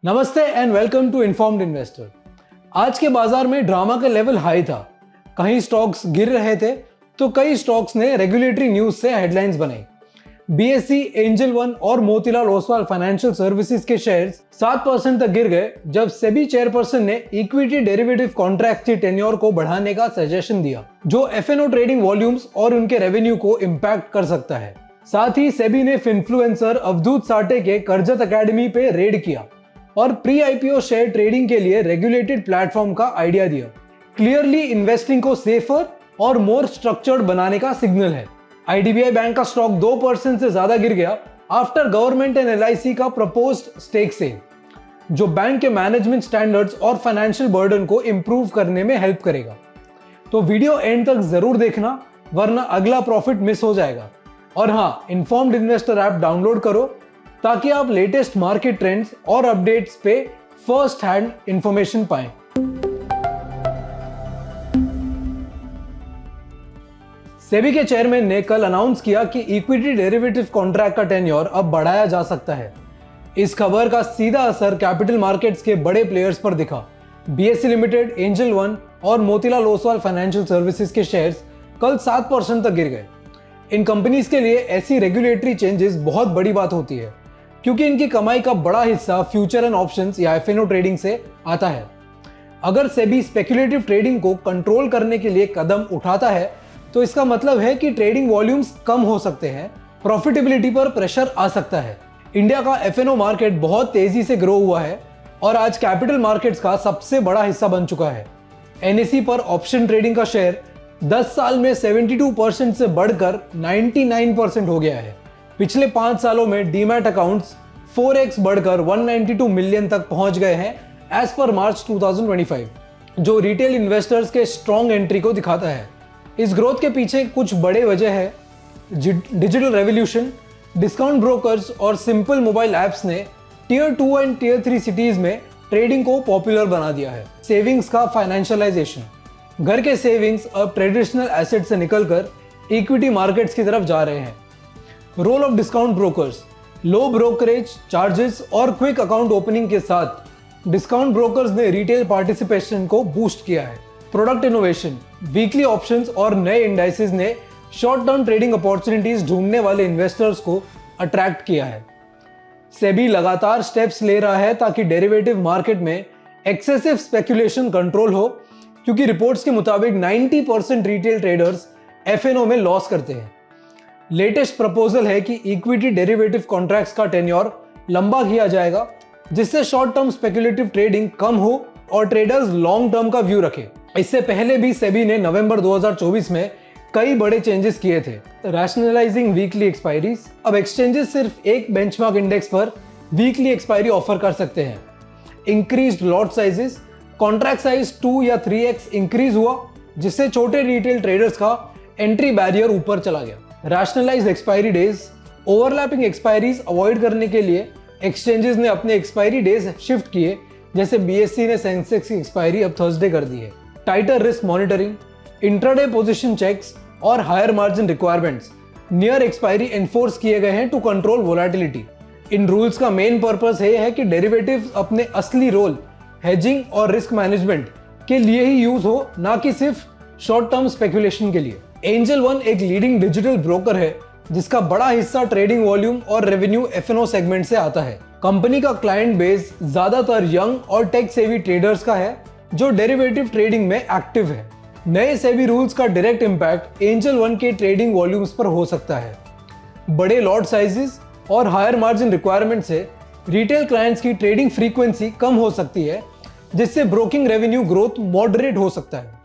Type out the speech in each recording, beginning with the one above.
नमस्ते and welcome to informed investor. आज के बाजार में ड्रामा का लेवल हाई था। कहीं स्टॉक्स गिर रहे थे तो कई स्टॉक्स ने रेगुलेटरी न्यूज से हेडलाइंस बनाई। बीएसई, एंजल वन और मोतीलाल ओसवाल फाइनेंशियल सर्विसेज के शेयर्स 7% तक गिर गए जब सेबी चेयरपर्सन ने इक्विटी डेरिवेटिव कॉन्ट्रैक्ट की टेन्योर को बढ़ाने का सजेशन दिया, जो एफएनओ ट्रेडिंग वॉल्यूम्स और उनके रेवेन्यू को इम्पैक्ट कर सकता है। साथ ही सेबी ने फिन्फ्लुएंसर अवधूत साठे के कर्जत अकेडमी पे रेड किया और प्री आईपीओ शेयर ट्रेडिंग के लिए रेगुलेटेड प्लेटफॉर्म का आइडिया दिया। क्लियरली इन्वेस्टिंग को सेफर और मोर स्ट्रक्चर्ड बनाने का सिग्नल है। आईडीबीआई बैंक का स्टॉक 2% से ज्यादा गिर गया आफ्टर गवर्नमेंट एंड एलआईसी का प्रपोज्ड स्टेक सेल, जो बैंक के मैनेजमेंट स्टैंडर्ड्स और फाइनेंशियल बर्डन को इंप्रूव करने में हेल्प करेगा। तो वीडियो एंड तक जरूर देखना, वरना अगला प्रॉफिट मिस हो जाएगा। और हाँ, इन्फॉर्म्ड इन्वेस्टर ऐप डाउनलोड करो ताकि आप लेटेस्ट मार्केट ट्रेंड्स और अपडेट्स पे फर्स्ट हैंड इंफॉर्मेशन पाएं। सेबी के चेयरमैन ने कल अनाउंस किया कि इक्विटी डेरिवेटिव कॉन्ट्रैक्ट का टेन्योर अब बढ़ाया जा सकता है। इस खबर का सीधा असर कैपिटल मार्केट्स के बड़े प्लेयर्स पर दिखा। बीएसई लिमिटेड, एंजल वन और मोतीलाल ओसवाल फाइनेंशियल सर्विसेज के शेयर्स कल 7% तक गिर गए। इन कंपनीज के लिए ऐसी रेगुलेटरी चेंजेस बहुत बड़ी बात होती है, क्योंकि इनकी कमाई का बड़ा हिस्सा फ्यूचर एंड ऑप्शंस या एफएनओ ट्रेडिंग से आता है। अगर सेबी स्पेक्युलेटिव ट्रेडिंग को कंट्रोल करने के लिए कदम उठाता है तो इसका मतलब है कि ट्रेडिंग वॉल्यूम्स कम हो सकते हैं, प्रॉफिटेबिलिटी पर प्रेशर आ सकता है। इंडिया का एफएनओ मार्केट बहुत तेजी से ग्रो हुआ है और आज कैपिटल मार्केट्स का सबसे बड़ा हिस्सा बन चुका है। एनएसई पर ऑप्शन ट्रेडिंग का शेयर 10 साल में 72% से बढ़कर 99% हो गया है। पिछले 5 सालों में डीमैट अकाउंट्स 4x बढ़कर 192 मिलियन तक पहुंच गए हैं एज पर मार्च 2025, जो रिटेल इन्वेस्टर्स के स्ट्रॉन्ग एंट्री को दिखाता है। इस ग्रोथ के पीछे कुछ बड़े वजह है। डिजिटल रेवोल्यूशन, डिस्काउंट ब्रोकर्स और सिंपल मोबाइल ऐप्स ने टियर 2 एंड टियर 3 सिटीज में ट्रेडिंग को पॉपुलर बना दिया है। सेविंग्स का फाइनेंशियलाइजेशन, घर के सेविंग्स अब ट्रेडिशनल एसेट से निकलकर इक्विटी मार्केट्स की तरफ जा रहे हैं। Role of discount brokers, low brokerage charges और क्विक अकाउंट ओपनिंग के साथ डिस्काउंट ब्रोकर्स ने रिटेल पार्टिसिपेशन को बूस्ट किया है। प्रोडक्ट इनोवेशन, वीकली ऑप्शंस और नए इंडाइसेस ने शॉर्ट टर्म ट्रेडिंग अपॉर्चुनिटीज ढूंढने वाले इन्वेस्टर्स को अट्रैक्ट किया है। सेबी लगातार स्टेप्स ले रहा है ताकि डेरिवेटिव मार्केट में एक्सेसिव स्पेकुलेशन कंट्रोल हो, क्योंकि रिपोर्ट्स के मुताबिक 90% रिटेल ट्रेडर्स एफएनओ में लॉस करते हैं। लेटेस्ट प्रपोजल है कि इक्विटी डेरिवेटिव कॉन्ट्रैक्ट्स का टेन्योर लंबा किया जाएगा, जिससे शॉर्ट टर्म स्पेकुलेटिव ट्रेडिंग कम हो और ट्रेडर्स लॉन्ग टर्म का व्यू रखें। इससे पहले भी सेबी ने नवंबर 2024 में कई बड़े चेंजेस किए थे। रैशनलाइजिंग वीकली एक्सपायरीज, अब एक्सचेंजेस सिर्फ एक बेंचमार्क इंडेक्स पर वीकली एक्सपायरी ऑफर कर सकते हैं। Increased lot sizes, contract size 2 या 3x इंक्रीज हुआ, जिससे छोटे रिटेल ट्रेडर्स का एंट्री बैरियर ऊपर चला गया। Rationalised expiry days, overlapping expiries avoid करने के लिए एक्सचेंजेस ने अपने एक्सपायरी डेज शिफ्ट किए, जैसे बीएसई ने सेंसेक्स की एक्सपायरी अब थर्सडे कर दी है। Tighter risk monitoring, intraday position checks और higher margin requirements near expiry enforce किए गए हैं टू कंट्रोल वोलेटिलिटी। इन रूल्स का मेन पर्पस है कि डेरिवेटिव्स अपने असली रोल हेजिंग और रिस्क मैनेजमेंट के लिए ही यूज हो, ना कि सिर्फ शॉर्ट टर्म स्पेकुलेशन के लिए। एंजल वन एक लीडिंग डिजिटल ब्रोकर है जिसका बड़ा हिस्सा ट्रेडिंग वॉल्यूम और रेवेन्यू एफएनओ सेगमेंट से आता है। कंपनी का क्लाइंट बेस ज्यादातर यंग और टेक सेवी ट्रेडर्स का है जो डेरिवेटिव ट्रेडिंग में एक्टिव है। नए सेबी रूल्स का डायरेक्ट इंपैक्ट एंजल वन के ट्रेडिंग वॉल्यूम्स पर हो सकता है। बड़े लॉट साइजेस और हायर मार्जिन रिक्वायरमेंट से रिटेल क्लाइंट्स की ट्रेडिंग फ्रीक्वेंसी कम हो सकती है, जिससे ब्रोकिंग रेवेन्यू ग्रोथ मॉडरेट हो सकता है।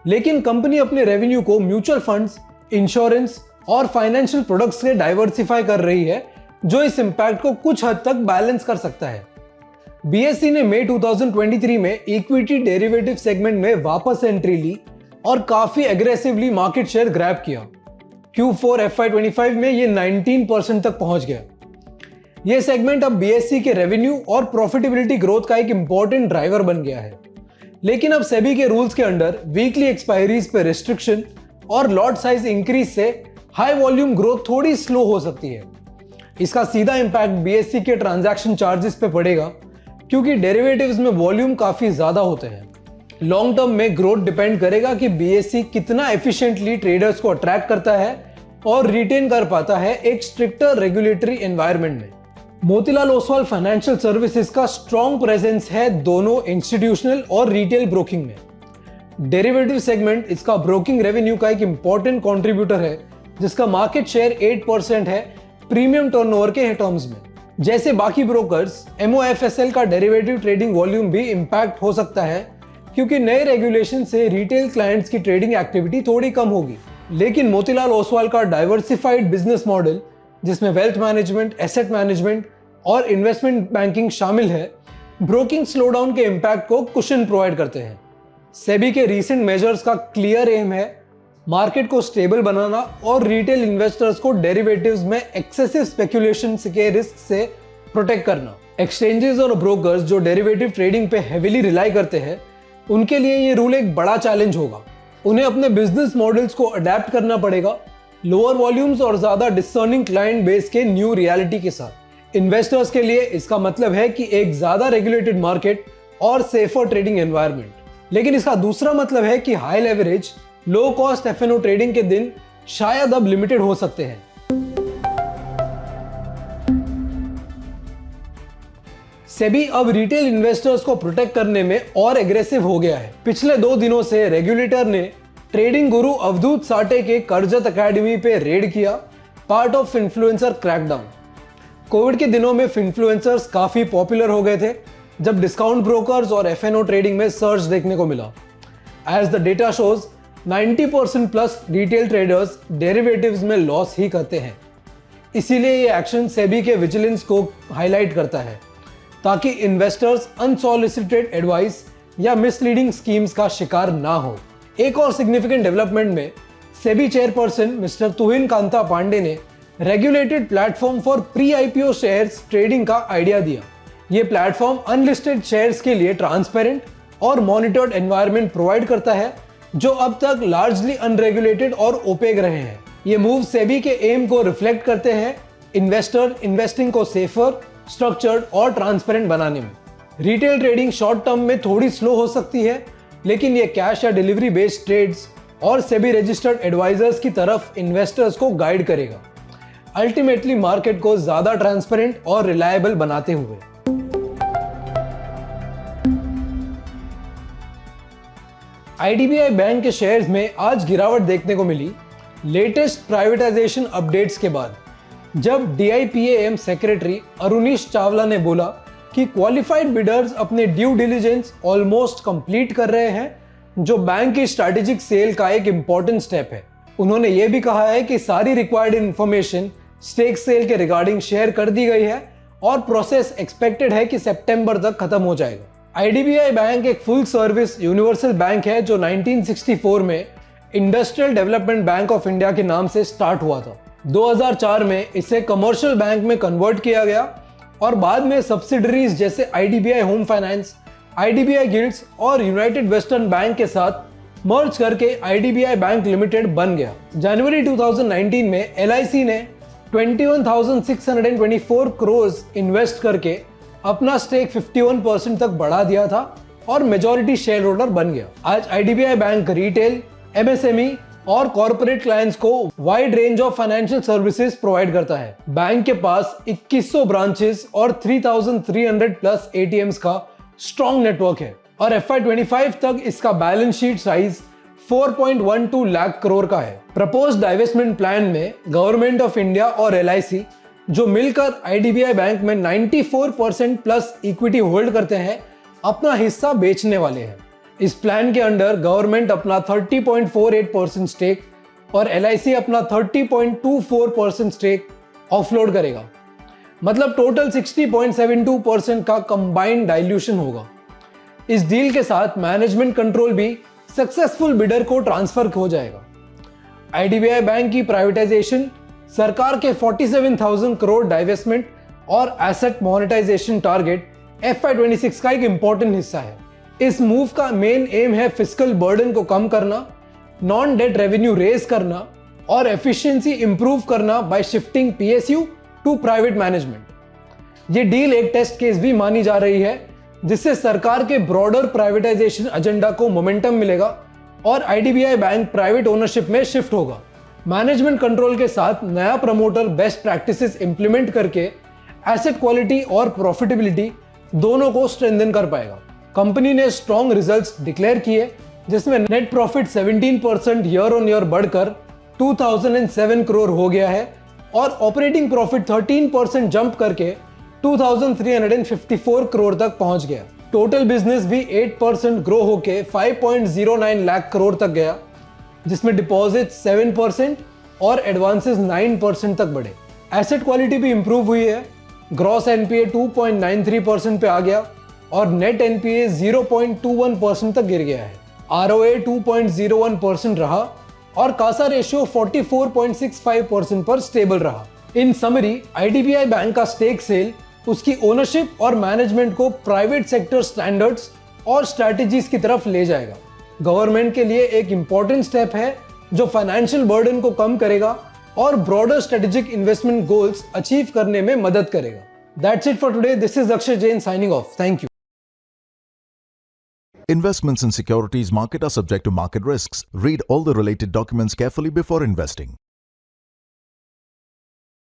लेकिन कंपनी अपने रेवेन्यू को म्यूचुअल फंड्स, इंश्योरेंस और फाइनेंशियल प्रोडक्ट्स से डाइवर्सिफाई कर रही है, जो इस इंपैक्ट को कुछ हद तक बैलेंस कर सकता है। बीएसई ने मई 2023 में इक्विटी डेरिवेटिव सेगमेंट में वापस एंट्री ली और काफी एग्रेसिवली मार्केट शेयर ग्रैब किया। Q4 FY25 में ये 19% तक पहुंच गया। यह सेगमेंट अब बीएसई के रेवेन्यू और प्रॉफिटेबिलिटी ग्रोथ का एक इंपॉर्टेंट ड्राइवर बन गया है। लेकिन अब सेबी के रूल्स के अंडर वीकली एक्सपायरीज पे रिस्ट्रिक्शन और लॉट साइज इंक्रीज से हाई वॉल्यूम ग्रोथ थोड़ी स्लो हो सकती है। इसका सीधा इंपैक्ट बीएसई के ट्रांजैक्शन चार्जेस पे पड़ेगा, क्योंकि डेरिवेटिव्स में वॉल्यूम काफी ज्यादा होते हैं। लॉन्ग टर्म में ग्रोथ डिपेंड करेगा कि बीएसई कितना एफिशिएंटली ट्रेडर्स को अट्रैक्ट करता है और रिटेन कर पाता है एक स्ट्रिक्टर रेगुलेटरी एनवायरनमेंट में। मोतीलाल ओसवाल फाइनेंशियल सर्विसेज का स्ट्रॉन्ग प्रेजेंस है दोनों इंस्टीट्यूशनल और रिटेल ब्रोकिंग में। डेरिवेटिव सेगमेंट इसका ब्रोकिंग रेवेन्यू का एक इंपॉर्टेंट कंट्रीब्यूटर है, जिसका मार्केट शेयर 8% है प्रीमियम टर्नओवर के टर्म्स में। जैसे बाकी ब्रोकर्स, एमओएफएसएल का डेरिवेटिव ट्रेडिंग वॉल्यूम भी इंपैक्ट हो सकता है, क्योंकि नए रेगुलेशन से रिटेल क्लाइंट्स की ट्रेडिंग एक्टिविटी थोड़ी कम होगी। लेकिन मोतीलाल ओसवाल का डाइवर्सिफाइड बिजनेस मॉडल, जिसमें वेल्थ मैनेजमेंट, एसेट मैनेजमेंट और इन्वेस्टमेंट बैंकिंग शामिल है, ब्रोकिंग स्लोडाउन के इम्पैक्ट को कुशन प्रोवाइड करते हैं। सेबी के रीसेंट मेजर्स का क्लियर एम है मार्केट को स्टेबल बनाना और रिटेल इन्वेस्टर्स को डेरिवेटिव्स में एक्सेसिव स्पेकुलेशन के रिस्क से प्रोटेक्ट करना। एक्सचेंजेस और ब्रोकर्स जो डेरिवेटिव ट्रेडिंग पे हेविली रिलाई करते हैं, उनके लिए ये रूल एक बड़ा चैलेंज होगा। उन्हें अपने बिजनेस मॉडल्स को अडेप्ट करना पड़ेगा, लोअर वॉल्यूम्स और ज्यादा डिसर्निंग क्लाइंट बेस के न्यू रियलिटी के साथ। इन्वेस्टर्स के लिए इसका मतलब है कि एक ज्यादा रेगुलेटेड मार्केट और सेफर ट्रेडिंग एनवायरनमेंट। लेकिन इसका दूसरा मतलब है कि high leverage, low cost FNO trading के दिन शायद अब लिमिटेड हो सकते हैं। सेबी अब रिटेल इन्वेस्टर्स को प्रोटेक्ट करने में और एग्रेसिव हो गया है। पिछले 2 दिनों से रेगुलेटर ने ट्रेडिंग गुरु अवधूत साठे के करजत एकेडमी पे रेड किया, part of influencer crackdown. Covid के दिनों में इन्फ्लुएंसर्स काफी पॉपुलर हो गए थे, जब डिस्काउंट ब्रोकर्स और एफएनओ ट्रेडिंग में सर्च देखने को मिला। As the data shows, 90% plus retail traders derivatives में लॉस ही करते हैं। इसीलिए ये एक्शन सेबी के विजिलेंस को हाईलाइट करता है, ताकि इन्वेस्टर्स अनसॉलिसिटेड एडवाइस या मिसलीडिंग स्कीम्स का शिकार ना हो। एक और सिग्निफिकेंट डेवलपमेंट में सेबी चेयरपर्सन मिस्टर तुहिन कांता पांडे ने regulated platform for pre IPO shares trading का आइडिया दिया। ये प्लेटफॉर्म अनलिस्टेड शेयर्स के लिए ट्रांसपेरेंट और मॉनिटर्ड एनवायरनमेंट प्रोवाइड करता है, जो अब तक लार्जली अनरेगुलेटेड और ओपेक रहे हैं। ये मूव सेबी के एम को रिफ्लेक्ट करते हैं, इन्वेस्टर इन्वेस्टिंग को सेफर, स्ट्रक्चर्ड और ट्रांसपेरेंट बनाने में। रिटेल ट्रेडिंग शॉर्ट टर्म में थोड़ी स्लो हो सकती है, लेकिन ये कैश या डिलीवरी बेस्ड ट्रेड्स और सेबी रजिस्टर्ड एडवाइजर्स की तरफ इन्वेस्टर्स को गाइड करेगा, अल्टीमेटली मार्केट को ज्यादा ट्रांसपेरेंट और रिलायबल बनाते हुए। आईडीबीआई बैंक के शेयर्स में आज गिरावट देखने को मिली लेटेस्ट प्राइवेटाइजेशन अपडेट्स के बाद, जब डीआईपीएएम सेक्रेटरी अरुणीश चावला ने बोला कि क्वालिफाइड बिडर्स अपने ड्यू डिलिजेंस ऑलमोस्ट कंप्लीट कर रहे हैं, जो बैंक की स्ट्रैटेजिक सेल का एक इंपॉर्टेंट स्टेप है। उन्होंने ये भी कहा है कि सारी रिक्वायर्ड इंफॉर्मेशन स्टेक सेल के रिगार्डिंग शेयर कर दी गई है और प्रोसेस एक्सपेक्टेड है कि सितंबर तक खत्म हो जाएगा। आईडीबीआई बैंक एक फुल सर्विस यूनिवर्सल बैंक है, जो 1964 में industrial development bank of India के नाम से स्टार्ट हुआ था। 2004 में इसे कमर्शियल बैंक में कन्वर्ट किया गया और बाद में सब्सिडरीज जैसे IDBI home finance, IDBI guilds और यूनाइटेड वेस्टर्न बैंक के साथ मर्ज करके आईडीबीआई बैंक लिमिटेड बन गया। जनवरी 2019 में एलआईसी ने 21,624 करोड़ इन्वेस्ट करके अपना स्टेक 51% तक बढ़ा दिया था और मेजॉरिटी शेयर होल्डर बन गया। आज आईडीबीआई बैंक रिटेल, एमएसएमई और कॉर्पोरेट क्लाइंट्स को wide range of financial services provide करता है। बैंक के पास 2100 ब्रांचेस और 3300 प्लस एटीएम्स का स्ट्रॉन्ग नेटवर्क है और FY25 तक इसका balance sheet size 4.12 lakh crore का है। प्रपोज्ड डाइवेस्टमेंट प्लान में गवर्नमेंट ऑफ इंडिया और एलआईसी, जो मिलकर आईडीबीआई बैंक में 94% प्लस इक्विटी होल्ड करते हैं, अपना हिस्सा बेचने वाले हैं। इस प्लान के अंडर गवर्नमेंट अपना 30.48% स्टेक और एलआईसी अपना 30.24% स्टेक ऑफलोड करेगा। मतलब टोटल 60.72% का कंबाइंड डाइल्यूशन होगा। इस डील के साथ मैनेजमेंट कंट्रोल भी सक्सेसफुल बिडर को ट्रांसफर हो जाएगा। आईडीबीआई बैंक की प्राइवेटाइजेशन सरकार के 47,000 करोड़ डाइवेस्टमेंट और एसेट मोनेटाइजेशन टारगेट FY26 का एक इंपॉर्टेंट हिस्सा है। इस मूव का मेन एम है फिस्कल बर्डन को कम करना, नॉन डेट रेवेन्यू रेज करना और एफिशिएंसी इंप्रूव करना by shifting PSU to private management. ये डील एक टेस्ट केस भी मानी जा रही है, जिससे सरकार के ब्रॉडर प्राइवेटाइजेशन एजेंडा को मोमेंटम मिलेगा और आईडीबीआई बैंक प्राइवेट ओनरशिप में शिफ्ट होगा। मैनेजमेंट कंट्रोल के साथ नया प्रमोटर बेस्ट प्रैक्टिसेस इंप्लीमेंट करके एसेट क्वालिटी और प्रॉफिटेबिलिटी दोनों को स्ट्रेंथन कर पाएगा। कंपनी ने स्ट्रॉन्ग रिजल्ट्स डिक्लेयर किए, जिसमें net profit 17% year on year बढ़कर 2007 करोड़ हो गया है और ऑपरेटिंग प्रॉफिट 13% जंप करके 2354 करोड़ तक पहुंच गया। टोटल बिजनेस भी 8% ग्रो होके 5.09 लाख करोड़ तक गया, जिसमें डिपॉजिट 7% और एडवांसेस 9% तक बढ़े। एसेट क्वालिटी भी इंप्रूव हुई है। ग्रॉस एनपीए 2.93% पे आ गया और नेट एनपीए 0.21% तक गिर गया है। आरओए 2.01% रहा और कासा रेशियो 44.65% पर स्टेबल रहा। इन समरी, आईडीबीआई बैंक का स्टेक सेल उसकी ओनरशिप और मैनेजमेंट को प्राइवेट सेक्टर स्टैंडर्ड्स और स्ट्रैटेजीज की तरफ ले जाएगा। गवर्नमेंट के लिए एक इंपॉर्टेंट स्टेप है जो फाइनेंशियल बर्डन को कम करेगा और broader strategic investment goals achieve करने में मदद करेगा। That's it for today. This is Akshay Jain signing off. Thank you. Investments in securities market are subject to market risks. Read all the related documents carefully before investing.